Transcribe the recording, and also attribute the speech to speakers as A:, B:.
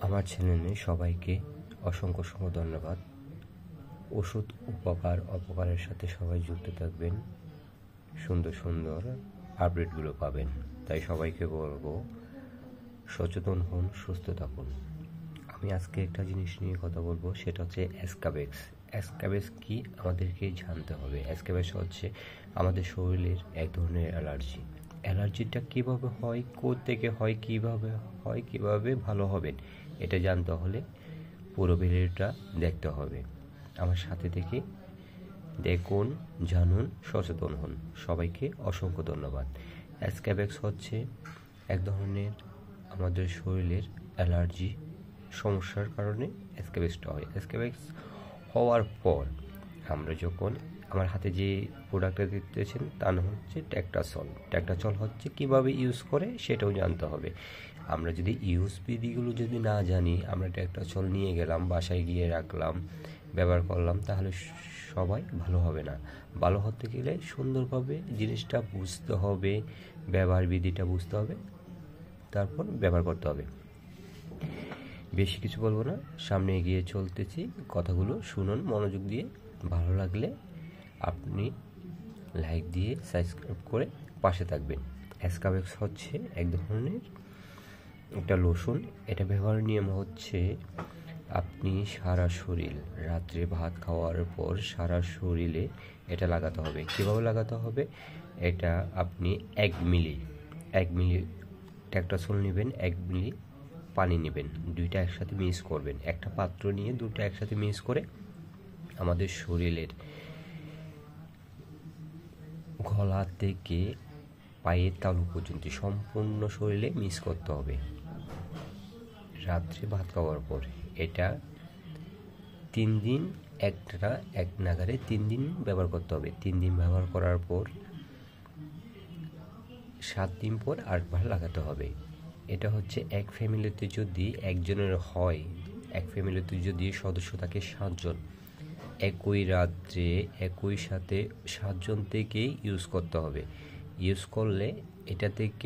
A: আমার চ্যানেলে সবাইকে অসংখ্য ধন্যবাদ। ওষুধ উপকার অপকারের সাথে সবাই যুক্ত থাকবেন, সুন্দর আপডেটগুলো পাবেন। তাই সবাইকে বলবো সচেতন হন, সুস্থ থাকুন। আমি আজকে একটা জিনিস নিয়ে কথা বলবো, সেটা হচ্ছে অ্যাসকাবেক্স। অ্যাসকাবেক্স কি আমাদেরকে জানতে হবে। অ্যাসকাবেক্স হচ্ছে আমাদের শরীরের এক ধরনের অ্যালার্জি। অ্যালার্জিটা কীভাবে হয়, কোত্থেকে হয়, কীভাবে ভালো হবেন, এটা জানতে হলে পুরো ভিডিওটা দেখতে হবে। আমার সাথে থেকে দেখুন, জানুন, সচেতন হন। সবাইকে অসংখ্য ধন্যবাদ। অ্যাসকাবেক্স হচ্ছে এক ধরনের আমাদের শরীরের অ্যালার্জি সমস্যার কারণে অ্যাসকাবেক্সটা হয়। অ্যাসকাবেক্স হওয়ার পর আমরা যখন আমার হাতে যে প্রোডাক্টটা দেখতেছেন তার নাম হচ্ছে ট্যাক্টাসল। ট্যাক্টাসল হচ্ছে কিভাবে ইউজ করে সেটাও জানতে হবে। আমরা যদি ইউজ বিধিগুলো যদি না জানি, আমরা ট্যাক্টাসল নিয়ে গেলাম, বাসায় গিয়ে রাখলাম, ব্যবহার করলাম, তাহলে সবাই ভালো হবে না। ভালো হতে গেলে সুন্দরভাবে জিনিসটা বুঝতে হবে, ব্যবহার বিধিটা বুঝতে হবে, তারপর ব্যবহার করতে হবে। বেশি কিছু বলবো না, সামনে এগিয়ে চলতেছি। কথাগুলো শুনুন মনোযোগ দিয়ে। ভালো লাগলে আপনি লাইক দিয়ে সাবস্ক্রাইব করে পাশে থাকবেন। অ্যাসকাবেক্স হচ্ছে এক ধরনের একটা লোশন। এটা ব্যবহারের নিয়ম হচ্ছে আপনি সারা শরীর, রাত্রে ভাত খাওয়ার পর সারা শরীরে এটা লাগাতে হবে। কীভাবে লাগাতে হবে? এটা আপনি 1 মিলি ট্যাক্টাসল নেবেন, 1 মিলি পানি নেবেন, দুইটা একসাথে মিক্স করবেন। একটা পাত্র নিয়ে দুটো একসাথে মিক্স করে আমাদের শরীরের গলা থেকে পায়ের তালু পর্যন্ত সম্পূর্ণ শরীরে মিক্স করতে হবে রাত্রে ভাত খাওয়ার পর। এটা 3 দিন এক নাগারে 3 দিন ব্যবহার করতে হবে। 3 দিন ব্যবহার করার পর 7 দিন পর আরেকবার লাগাতে হবে। এটা হচ্ছে এক ফ্যামিলিতে যদি একজনের হয়, এক ফ্যামিলিতে যদি সদস্য থাকে 7 জন, একই রাত্রে একই সাথে 7 জন থেকেই ইউজ করতে হবে। ইউজ করলে এটা থেকে